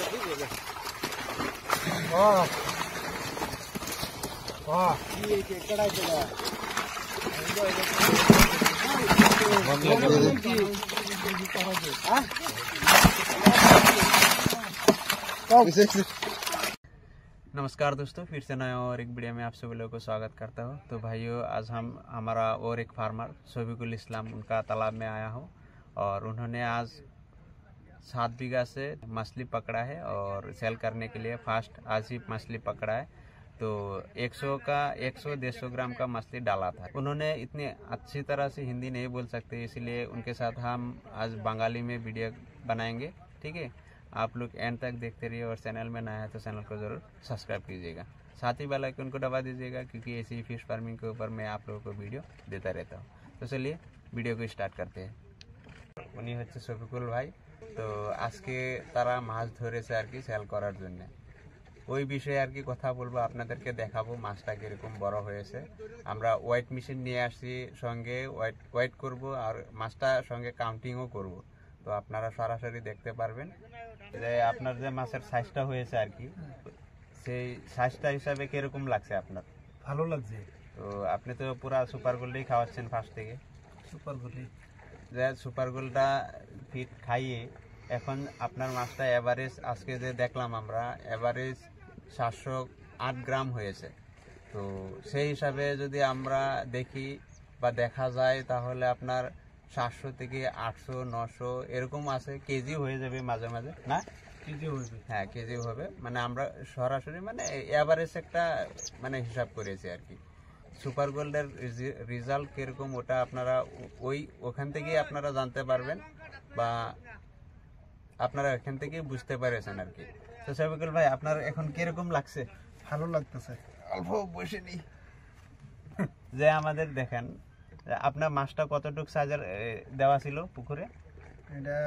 नमस्कार दोस्तों, फिर से नया और एक वीडियो में आप सभी लोगों को स्वागत करता हूँ। तो भाइयों, आज हमारा और एक फार्मर शफीकुल इस्लाम उनका तालाब में आया हूँ और उन्होंने आज 7 बीघा से मछली पकड़ा है और सेल करने के लिए फास्ट आज ही मछली पकड़ा है। तो 100-150 ग्राम का मछली डाला था। उन्होंने इतनी अच्छी तरह से हिंदी नहीं बोल सकते, इसलिए उनके साथ हम आज बंगाली में वीडियो बनाएंगे। ठीक है, आप लोग एंड तक देखते रहिए और चैनल में नया है तो चैनल को ज़रूर सब्सक्राइब कीजिएगा, साथ ही बेल आइकन को दबा दीजिएगा, क्योंकि ऐसी फिश फार्मिंग के ऊपर मैं आप लोगों को वीडियो देता रहता हूँ। तो चलिए वीडियो को स्टार्ट करते हैं। উনি হচ্ছে শফিকুল ভাই। তো আজকে তারা মাছ ধরেছে আর কি সেল করার জন্য। ওই বিষয়ে আর কি কথা বলবো, আপনাদেরকে দেখাবো মাছটা কিরকম বড় হয়েছে। আমরা ওয়েট মেশিন নিয়ে আসছি, সঙ্গে ওয়েট করব আর মাছটা সঙ্গে কাউন্টিংও করব। তো আপনারা সরাসরি দেখতে পারবেন যে আপনার যে মাছের সাইজটা হয়েছে আর কি, সেই সাইজটা হিসাবে কিরকম লাগছে আপনার? ভালো লাগছে। তো আপনি তো পুরা সুপার গোল্ডই খাওয়াচ্ছেন ফার্স্ট থেকে। সুপার গোল্ড যে সুপার গোল্ডটা ফিট খাইয়ে এখন আপনার মাছটা এভারেজ আজকে যে দেখলাম আমরা এভারেজ 708 গ্রাম হয়েছে। তো সেই হিসাবে যদি আমরা দেখি বা দেখা যায় তাহলে আপনার 700 থেকে 800 900 এরকম আছে, কেজি হয়ে যাবে মাঝে মাঝে, না কেজি হবে? হ্যাঁ, কেজি হবে। মানে আমরা সরাসরি মানে এভারেজ একটা মানে হিসাব করেছি আর কি। সুপার গোল্ডের রেজাল্ট কিরকম ওটা আপনারা ওখান থেকেই আপনারা জানতে পারবেন বা আপনারা এখান থেকেই বুঝতে পারেছেন আর কি। তো শফিকুল ভাই, আপনার এখন কিরকম লাগছে? ভালো লাগতেছে। অল্প বসে নি যে আমাদের দেখেন আপনার মাছটা কতটুকু সাইজের দেওয়া ছিল পুকুরে? এটা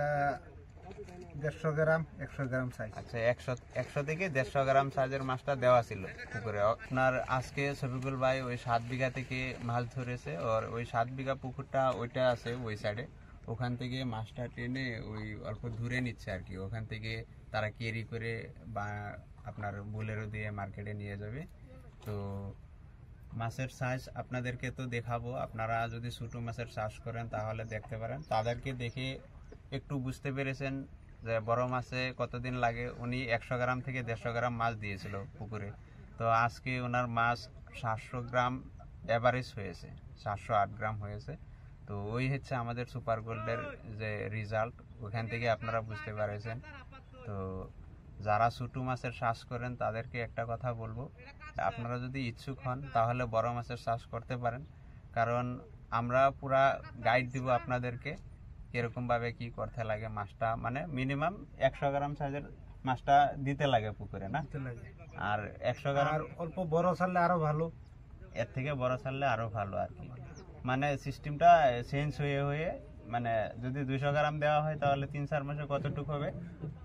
150 গ্রাম 100 গ্রাম সাইজ। আচ্ছা, 100 থেকে 150 গ্রাম সাইজের মাছটা দেওয়া ছিল পুকুরে। আপনার আজকে শফিকুল ভাই ওই 7 বিঘা থেকে মাছ ধরেছে আর ওই 7 বিঘা পুকুরটা ওইটা আছে ওই সাইডে, ওখান থেকে মাছটা টেনে ওই অল্প দূরে নিচ্ছে আর কি। ওখান থেকে তারা ক্যারি করে বা আপনার বোলেরো দিয়ে মার্কেটে নিয়ে যাবে। তো মাছের সাইজ আপনাদেরকে তো দেখাবো, আপনারা যদি ছোটো মাছের চাষ করেন তাহলে দেখতে পারেন। তাদেরকে দেখে একটু বুঝতে পেরেছেন যে বড় মাছে কতদিন লাগে। উনি 100 গ্রাম থেকে 150 গ্রাম মাছ দিয়েছিল পুকুরে। তো আজকে ওনার মাছ 700 গ্রাম অ্যাভারেজ হয়েছে, 708 গ্রাম হয়েছে। তো ওই হচ্ছে আমাদের সুপার গোল্ডের যে রেজাল্ট, ওখান থেকে আপনারা বুঝতে পারেছেন। তো যারা ছোটো মাছের চাষ করেন তাদেরকে একটা কথা বলবো, আপনারা যদি ইচ্ছুক হন তাহলে বড় মাছের চাষ করতে পারেন, কারণ আমরা পুরা গাইড দিব আপনাদেরকে কিরকমভাবে কি করতে লাগে। মাছটা মানে মিনিমাম 100 গ্রাম সাইজের মাছটা দিতে লাগে পুকুরে, না? আর 100 গ্রাম অল্প বড় ছাড়লে আরো ভালো, এর থেকে বড় ছাড়লে আরো ভালো আর কি। মানে সিস্টেমটা চেঞ্জ হয়ে হয়ে মানে যদি 200 গ্রাম দেওয়া হয় তাহলে 3-4 মাসে কতটুকু হবে?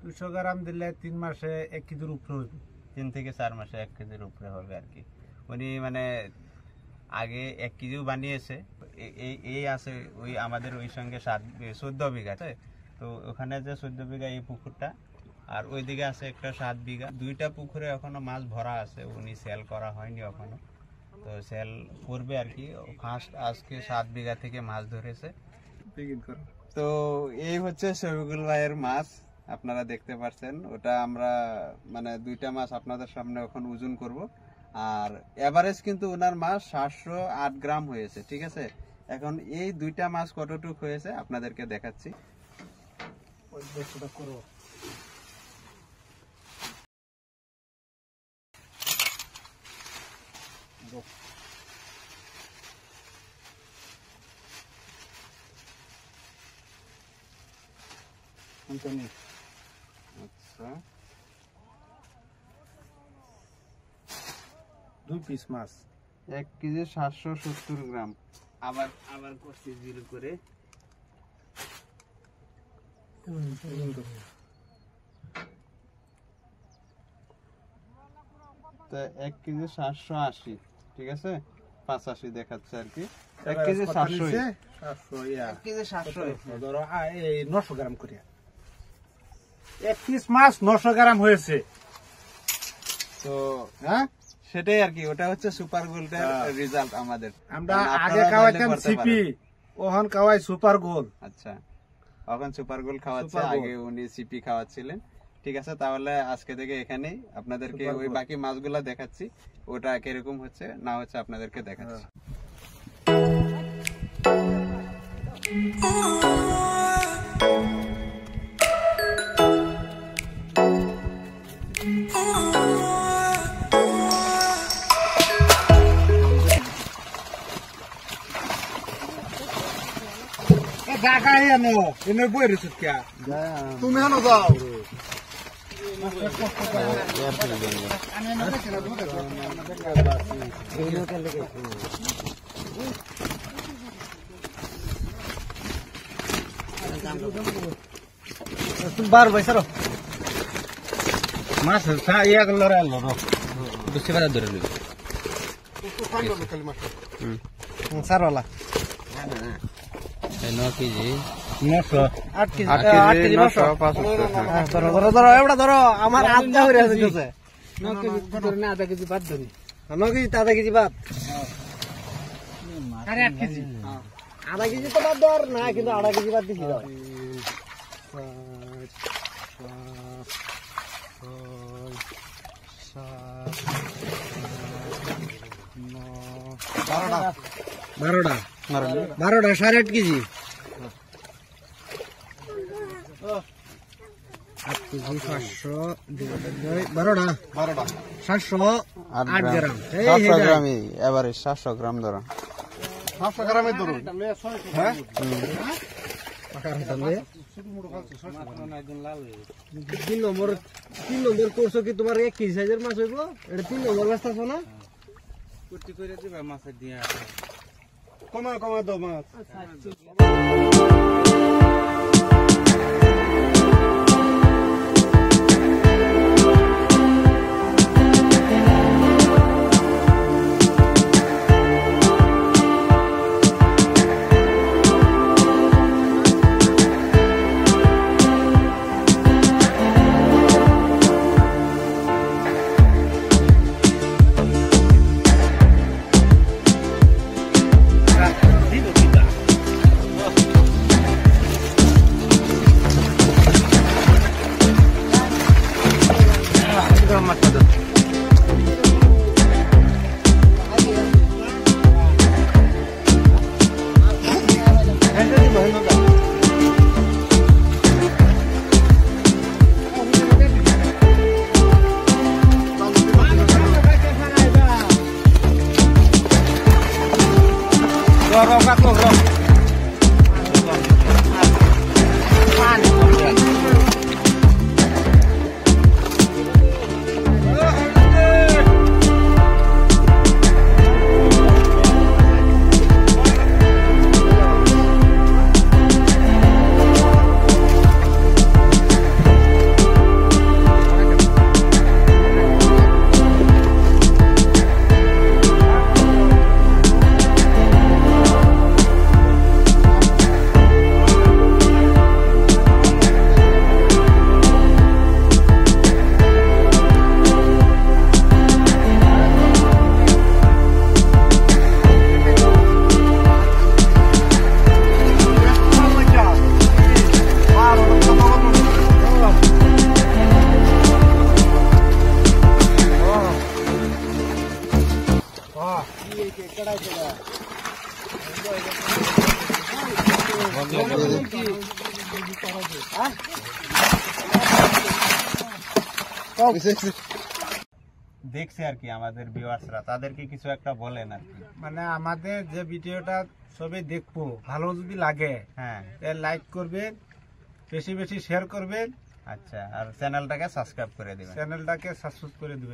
200 গ্রাম দিলে 3 মাসে 1 কেজির উপরে হবে। 3 থেকে 4 মাসে 1 কেজির উপরে হবে আর কি। উনি মানে আগে 1 কেজিও বানিয়েছে। এই আছে ওই আমাদের ওই সঙ্গে 14 বিঘা আছে। তো ওখানে যে 14 বিঘা এই পুকুরটা আর ওইদিকে আছে একটা 7 বিঘা, দুইটা পুকুরে এখনো মাছ ভরা আছে, উনি সেল করা হয়নি এখনো। তো সেল করবে আর কি। ফার্স্ট আজকে 7 বিঘা থেকে মাছ ধরেছে। তো এই হচ্ছে শফিকুল ভাইয়ের মাছ, আপনারা দেখতে পাচ্ছেন। ওটা আমরা মানে দুইটা মাছ আপনাদের সামনে এখন ওজন করব। আর এভারেজ কিন্তু ওনার মাছ 708 গ্রাম হয়েছে, ঠিক আছে? এখন এই দুইটা মাছ কতটুকু হয়েছে আপনাদেরকে দেখাচ্ছি। আচ্ছা, 2 পিস মাছ, 1 কেজি 770 গ্রাম। আবার করছি জিরো করে। তো 1 কেজি 780, ঠিক আছে? 85 দেখাচ্ছে আর কি। 1 কেজি 700 1 কেজি 700 ধরো এই 900 গ্রাম করে। এক পিস মাছ 900 গ্রাম হয়েছে। তো হ্যাঁ, সেটাই আর কি, ওটা হচ্ছে সুপার গোল্ডের রেজাল্ট আমাদের। আমরা মানে আগে আপনারা খাওয়াইতাম চাইলে করতে সিপি, ওহন খাওয়াই সুপার গোল। আচ্ছা, এখন সুপার গোল খাওয়াচ্ছে, সুপার গোল। আগে উনি সিপি খাওয়াচ্ছিলেন। ঠিক আছে, তাহলে আজকে থেকে এখানেই আপনাদেরকে সুপার ওই গোল। বাকি মাছগুলা দেখাচ্ছি, ওটা কিরকম হচ্ছে না হচ্ছে আপনাদেরকে দেখাচ্ছি। তুমি হেন যাও। বার বৈসারো মাছ ইয়া করলো রে আলো বুঝতে পারা ধরে নিবি সারওয়ালা 9 কেজি 900 8 কেজি 8 কেজি 900 ধরো ধরো ধরো এবারে ধরো আমার আধা হয়ে আছে 9 কেজি ধরে না, আধা কেজি বাদ ধরি। 9 কেজি আধা কেজি বাদ আরে 8 কেজি। আধা কেজি তো বাদ দেওয়ার না, কিন্তু আধা কেজি বাদ দিছি দাও। বারোটা 8.5 কেজি 8 কেজি 500 12টা 708 গ্রাম। 700 গ্রামই এভারেজ 700 গ্রাম ধরো। 500 গ্রামের ধরুন। হ্যাঁ, তিন নম্বর করছো কি তোমার 1 কেজি সাইজের মাছ হইব? এটা 3 নম্বর ব্যস্ত আছো না? কমা দাও মাছ। দেখছে আর কি আমাদের ভিউয়ার্সরা, তাদেরকে কিছু একটা বলেন আর কি। মানে আমাদের যে ভিডিওটা সবাই দেখবো, ভালো যদি লাগে হ্যাঁ, লাইক করবেন, বেশি বেশি শেয়ার করবেন, আচ্ছা, আর চ্যানেলটাকে সাবস্ক্রাইব করে দিবেন। চ্যানেলটাকে সাবস্ক্রাইব করে দিবেন।